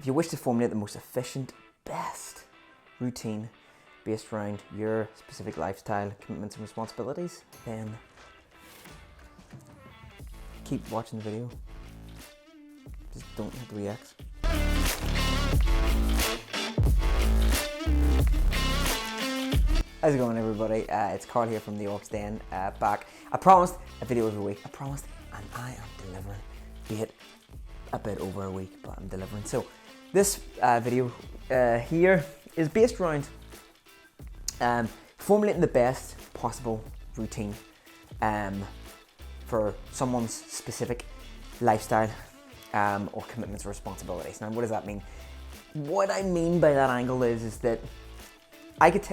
If you wish to formulate the most efficient, best routine based around your specific lifestyle, commitments and responsibilities, then keep watching the video. Just don't hit the reacts. How's it going, everybody? It's Carl here from the Orcs Den, back. I promised a video every week. I promised, and I am delivering. Be it a bit over a week, but I'm delivering. So this video here is based around formulating the best possible routine for someone's specific lifestyle or commitments or responsibilities. Now, what does that mean? What I mean by that angle is that I could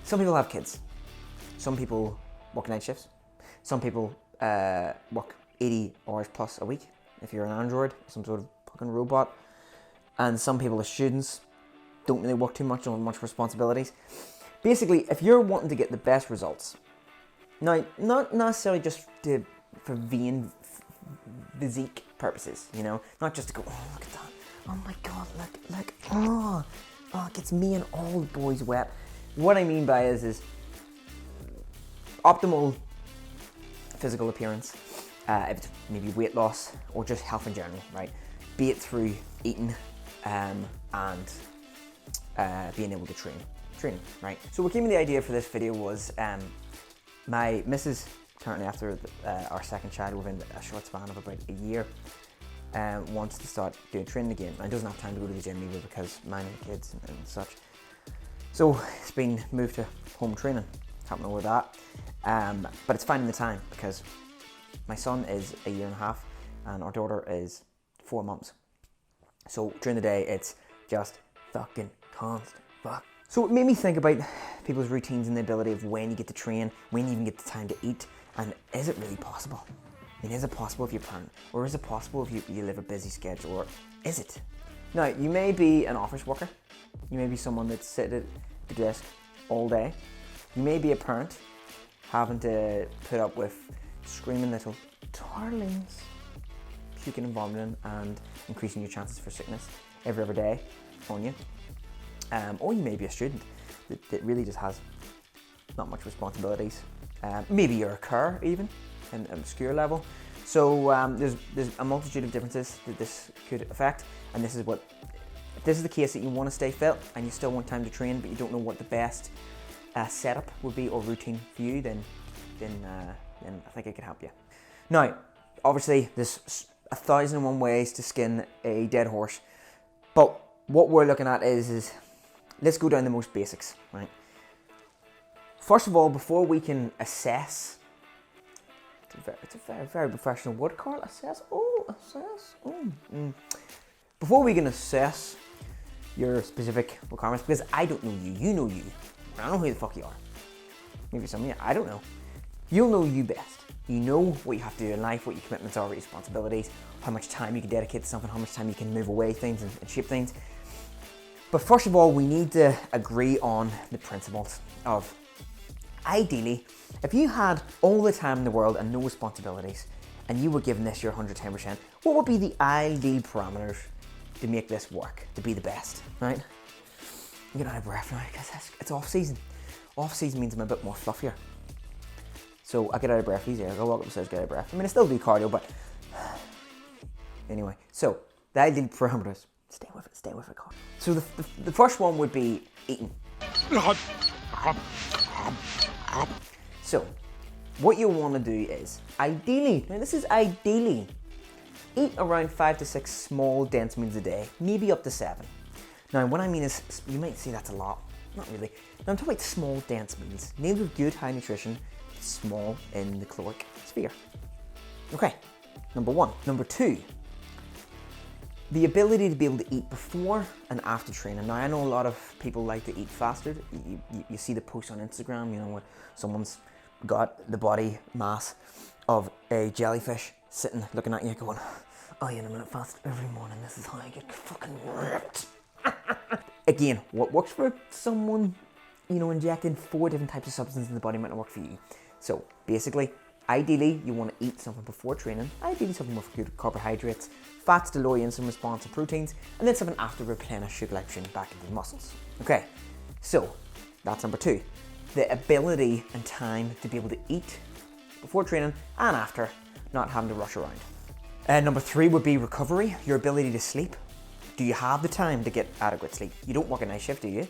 some people have kids. Some people work night shifts. Some people work 80 hours plus a week if you're an android, some sort of fucking robot. And some people are students, don't really work too much, don't have much responsibilities. Basically, if you're wanting to get the best results, now, not necessarily just for vain physique purposes, you know, not just to go, oh, look at that, oh my god, look, oh, it gets me and all the boys wet. What I mean by is optimal physical appearance, if it's maybe weight loss or just health in general, right? Be it through eating and being able to train, right? So what gave me the idea for this video was my missus, currently after our second child within a short span of about a year, wants to start doing training again. And doesn't have time to go to the gym either because minding the kids and such. So it's been moved to home training. Can't know where that. But it's finding the time because my son is a year and a half and our daughter is 4 months. So during the day, it's just fucking constant fuck. So it made me think about people's routines and the ability of when you get to train, when you even get the time to eat, and is it really possible? I mean, is it possible if you're a parent? Or is it possible if you live a busy schedule? Or is it? Now, you may be an office worker. You may be someone that's sitting at the desk all day. You may be a parent having to put up with screaming little darlings, puking and vomiting and increasing your chances for sickness every other day on you. Or you may be a student that really just has not much responsibilities. Maybe you're a carer even, in an obscure level. So there's a multitude of differences that this could affect, and this is what, if this is the case that you want to stay fit and you still want time to train but you don't know what the best setup would be or routine for you, then I think it could help you. Now, obviously there's 1,001 ways to skin a dead horse, but what we're looking at is let's go down the most basics, right? First of all, before we can assess, it's a very, very professional word, Carl, assess. Before we can assess your specific requirements, because I don't know you, you know you. I don't know who the fuck you are. Maybe some of you, I don't know. You'll know you best. You know what you have to do in life, what your commitments are, what your responsibilities, how much time you can dedicate to something, how much time you can move away things and shape things. But first of all, we need to agree on the principles of, ideally, if you had all the time in the world and no responsibilities, and you were given this your 110%, what would be the ideal parameters to make this work, to be the best, right? I'm getting out of breath now because it's off season. Off season means I'm a bit more fluffier. So I get out of breath easier. I go walk upstairs, get out of breath. I mean, I still do cardio, but anyway. So the ideal parameters. Stay with it, Carl. So the first one would be eating. So what you want to do is, ideally, now this is ideally, eat around 5 to 6 small dense meals a day, maybe up to 7. Now what I mean is, you might say that's a lot, not really. Now I'm talking about small dense meals, meals with good high nutrition, small in the caloric sphere. Okay, number 1. Number 2, the ability to be able to eat before and after training. Now I know a lot of people like to eat fasted. You see the posts on Instagram, you know, where someone's got the body mass of a jellyfish sitting looking at you going, oh yeah, I'm gonna fast every morning, this is how I get fucking ripped. Again, what works for someone, you know, injecting 4 different types of substances in the body might not work for you. So basically, Ideally, you want to eat something before training, ideally something with good carbohydrates, fats to lower insulin response and proteins, and then something after to replenish your glycogen back into the muscles. Okay, so that's number 2. The ability and time to be able to eat before training and after, not having to rush around. Number 3 would be recovery, your ability to sleep. Do you have the time to get adequate sleep? You don't work a night shift, do you?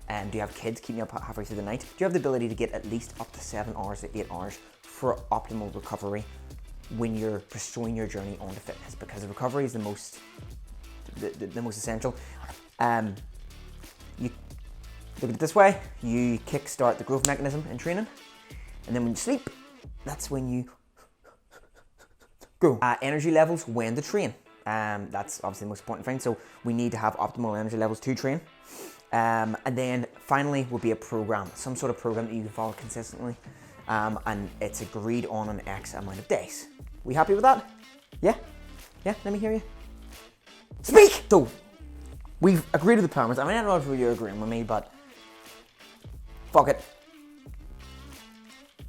Do you have kids keeping you up halfway through the night? Do you have the ability to get at least up to 7 hours to 8 hours for optimal recovery when you're pursuing your journey onto fitness? Because recovery is the most essential. You look at it this way: you kickstart the growth mechanism in training, and then when you sleep, that's when you go. Energy levels when to train. That's obviously the most important thing. So we need to have optimal energy levels to train. And then finally will be a program, some sort of program that you can follow consistently. And it's agreed on an X amount of days. We happy with that? Yeah? Yeah, let me hear you. Speak! So, we've agreed with the parameters. I mean, I don't know if you're agreeing with me, but fuck it.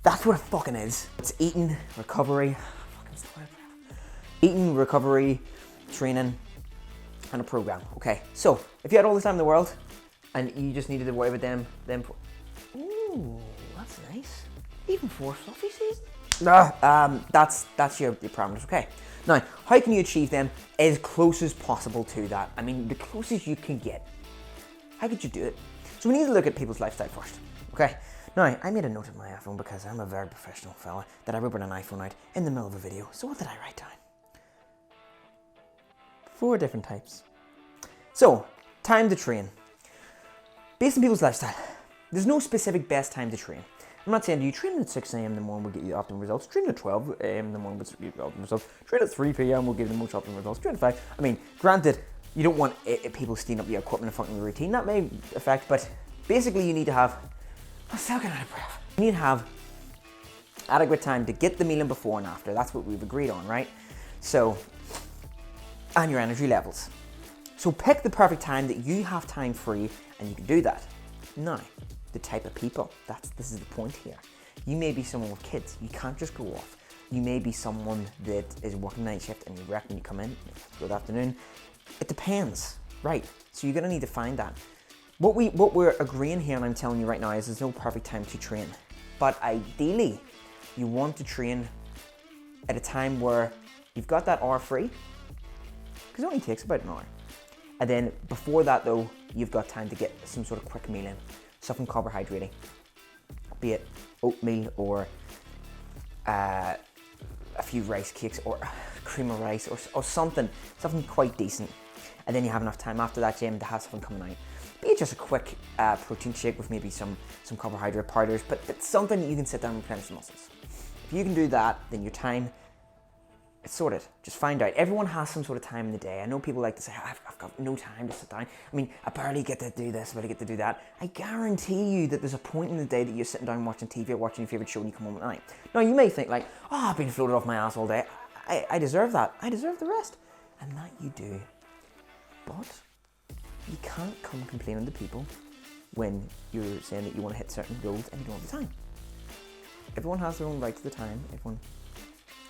That's what it fucking is. It's eating, recovery, training, and a program. Okay, so if you had all the time in the world and you just needed to worry about them. Ooh, that's nice. Even 4 fluffy season. That's your parameters. Okay. Now, how can you achieve them as close as possible to that? I mean, the closest you can get. How could you do it? So we need to look at people's lifestyle first. Okay. Now, I made a note of my iPhone because I'm a very professional fella that I wrote an iPhone out in the middle of a video. So what did I write down? 4 different types. So, time to train. Based on people's lifestyle, there's no specific best time to train. I'm not saying, do you train at 6 a.m. in the morning will get you optimal results? Train at 12 a.m. in the morning will get you optimal results. Train at 3 p.m. will give you the most optimal results. Train at 5. I mean, granted, you don't want people stealing up your equipment and fucking your routine. That may affect, but basically you need to have, I'm still getting out of breath. You need to have adequate time to get the meal in before and after. That's what we've agreed on, right? So, and your energy levels. So pick the perfect time that you have time free and you can do that. Now, the type of people, this is the point here. You may be someone with kids, you can't just go off. You may be someone that is working night shift and you reckon you come in, good afternoon. It depends, right? So you're gonna need to find that. What we're agreeing here, and I'm telling you right now, is there's no perfect time to train. But ideally, you want to train at a time where you've got that hour free, because it only takes about an hour. And then before that though, you've got time to get some sort of quick meal in, something carbohydrating, be it oatmeal or a few rice cakes or cream of rice or something quite decent. And then you have enough time after that gym to have something coming out. Be it just a quick protein shake with maybe some carbohydrate powders, but it's something that you can sit down and replenish the muscles. If you can do that, then your time, it's sorted. Just find out. Everyone has some sort of time in the day. I know people like to say, I've got no time to sit down. I mean, I barely get to do this, I barely get to do that. I guarantee you that there's a point in the day that you're sitting down watching TV or watching your favourite show and you come home at night. Now, you may think like, oh, I've been floated off my ass all day. I deserve that. I deserve the rest. And that you do. But you can't come complaining to people when you're saying that you want to hit certain goals and you don't have the time. Everyone has their own right to the time.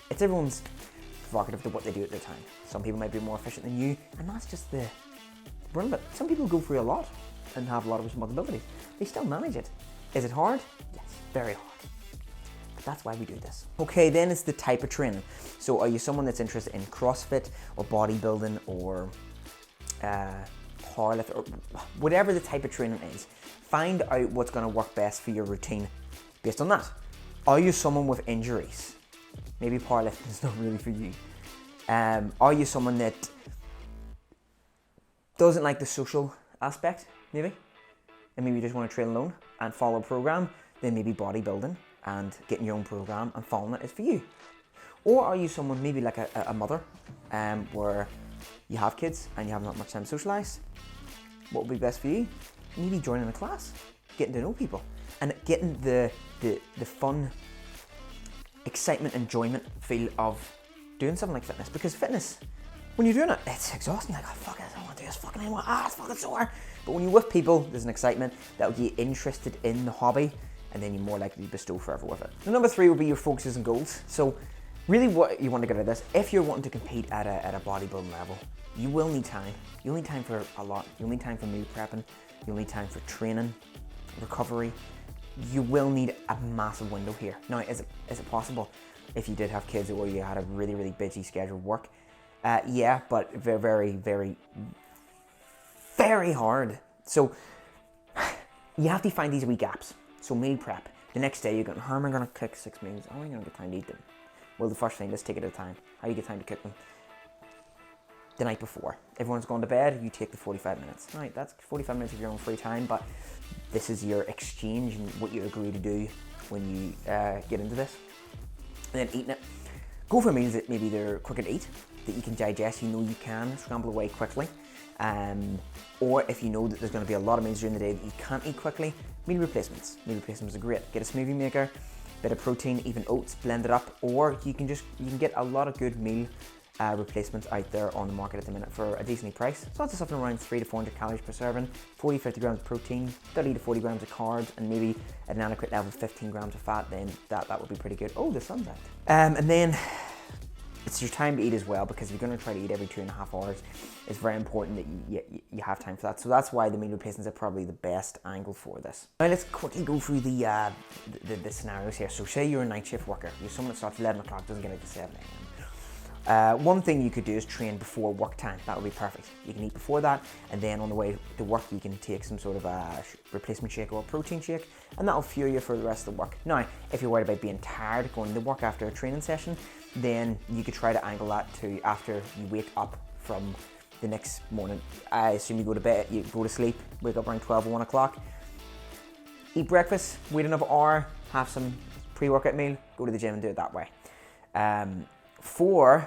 It's everyone's prerogative to what they do at their time. Some people might be more efficient than you, and that's just the brunt of it. Some people go through a lot and have a lot of responsibilities. They still manage it. Is it hard? Yes, very hard. But that's why we do this. Okay, then it's the type of training. So are you someone that's interested in CrossFit or bodybuilding or powerlift or whatever the type of training is? Find out what's going to work best for your routine based on that. Are you someone with injuries? Maybe powerlifting is not really for you. Are you someone that doesn't like the social aspect, maybe? And maybe you just want to train alone and follow a program? Then maybe bodybuilding and getting your own program and following it is for you. Or are you someone maybe like a mother where you have kids and you have not much time to socialise? What would be best for you? Maybe joining a class, getting to know people and getting the fun, excitement, enjoyment feel of doing something like fitness. Because fitness, when you're doing it, it's exhausting. Like, oh fuck it, I don't want to do this fucking anymore. It's fucking sore. But when you're with people, there's an excitement that'll get you interested in the hobby. and then you're more likely to bestow further with it. So number 3 would be your focuses and goals. So really what you want to get out of this, if you're wanting to compete at a bodybuilding level, you will need time. You'll need time for a lot. You'll need time for meal prepping. You'll need time for training, recovery. You will need a massive window here. Now, is it possible if you did have kids or you had a really, really busy scheduled work? Yeah, but very, very, very, very hard. So you have to find these wee gaps. So meal prep. The next day you're going, how am I going to cook 6 meals? How am I going to get time to eat them? Well, the first thing, let's take it at a time. How do you get time to cook them? The night before. Everyone's gone to bed, you take the 45 minutes. Right, that's 45 minutes of your own free time, but this is your exchange and what you agree to do when you get into this. And then eating it. Go for meals that maybe they're quicker to eat, that you can digest, you know you can scramble away quickly. Or if you know that there's going to be a lot of meals during the day that you can't eat quickly, meal replacements. Meal replacements are great. Get a smoothie maker, bit of protein, even oats, blend it up, or you can get a lot of good meal replacements out there on the market at the minute for a decently price. So that's something around 300 to 400 calories per serving, 40-50 grams of protein, 30 to 40 grams of carbs, and maybe at an adequate level 15 grams of fat. Then that would be pretty good. Oh, the sun's out. And then it's your time to eat as well, because if you're going to try to eat every 2.5 hours, it's very important that you have time for that. So that's why the meal replacements are probably the best angle for this. Now let's quickly go through the scenarios here. So say you're a night shift worker, you're someone that starts at 11 o'clock, doesn't get out to 7 a.m. One thing you could do is train before work time. That would be perfect. You can eat before that, and then on the way to work you can take some sort of a replacement shake or a protein shake, and that'll fuel you for the rest of the work. Now, if you're worried about being tired going to work after a training session, then you could try to angle that to after you wake up from the next morning. I assume you go to bed, you go to sleep, wake up around 12 or 1 o'clock, eat breakfast, wait another hour, have some pre-workout meal, go to the gym and do it that way. For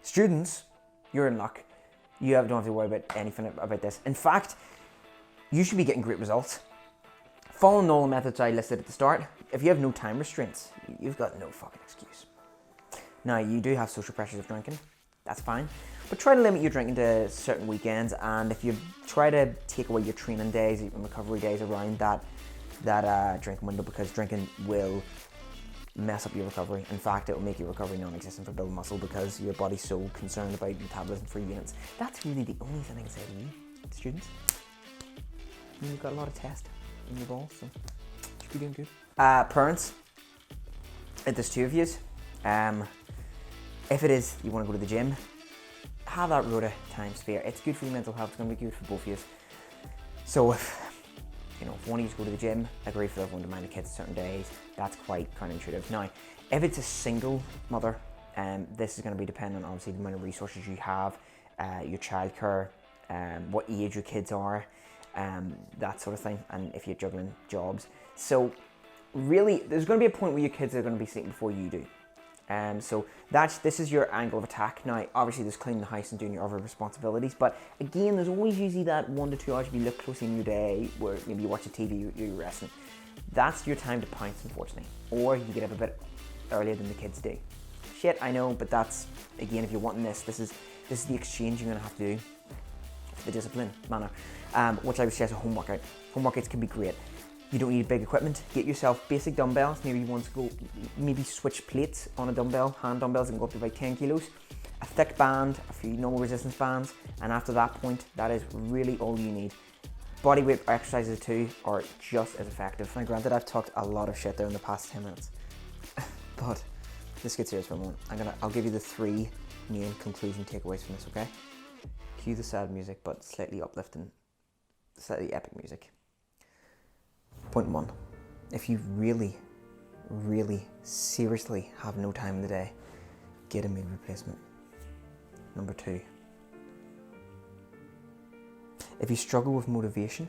students, you're in luck. You don't have to worry about anything about this. In fact, you should be getting great results. Following all the methods I listed at the start, if you have no time restraints, you've got no fucking excuse. Now, you do have social pressures of drinking. That's fine. But try to limit your drinking to certain weekends, and if you try to take away your training days and recovery days around that drinking window, because drinking will mess up your recovery. In fact, it will make your recovery non-existent for building muscle, because your body's so concerned about metabolism for units. That's really the only thing I can say to you, students. You've got a lot of test in your balls, so you should be doing good. Parents, if there's 2 of you, if it is you want to go to the gym, have that rota time sphere. It's good for your mental health. It's going to be good for both of you. So if one of you go to the gym, agree for everyone to mind the kids certain days. That's quite counterintuitive. Now, if it's a single mother, this is going to be dependent on obviously the amount of resources you have, your childcare, what age your kids are, that sort of thing, and if you're juggling jobs. So really, there's going to be a point where your kids are going to be sleeping before you do. So this is your angle of attack. Now, obviously there's cleaning the house and doing your other responsibilities, but again, there's always usually that 1 to 2 hours if you look closely in your day where maybe you watch a TV, you're resting. That's your time to pounce, unfortunately. Or you get up a bit earlier than the kids do. Shit, I know, but that's, again, if you're wanting this is the exchange you're gonna have to do. The discipline manner, which I would say is a home workout. Home workouts can be great. You don't need big equipment. Get yourself basic dumbbells. Maybe you want to go, switch plates on a dumbbell, hand dumbbells that can go up to about 10 kilos. A thick band, a few normal resistance bands, and after that point, that is really all you need. Bodyweight exercises too are just as effective. Now granted, I've talked a lot of shit there in the past 10 minutes, but let's get serious for a moment. I'll give you the 3 main conclusion takeaways from this, okay? Cue the sad music, but slightly uplifting, slightly epic music. Point 1, if you really, really seriously have no time in the day, get a meal replacement. Number 2, if you struggle with motivation,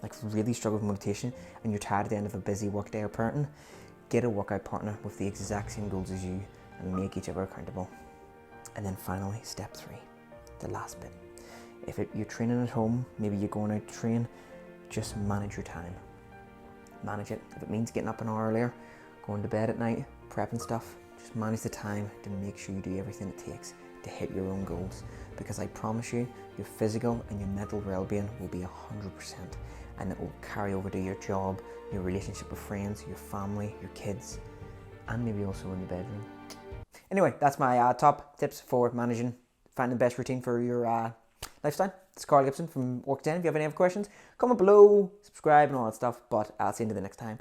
like really struggle with motivation, and you're tired at the end of a busy work day or parenting, get a workout partner with the exact same goals as you and make each other accountable. And then finally, step 3, the last bit. If you're training at home, maybe you're going out to train, just manage your time. Manage it. If it means getting up an hour earlier, going to bed at night, prepping stuff, just manage the time to make sure you do everything it takes. to hit your own goals, because I promise you, your physical and your mental well-being will be 100%, and it will carry over to your job, your relationship with friends, your family, your kids, and maybe also in the bedroom. Anyway, that's my top tips for finding the best routine for your lifestyle. It's Carl Gibson from Work 10. If you have any other questions, comment below, subscribe and all that stuff, but I'll see you in the next time.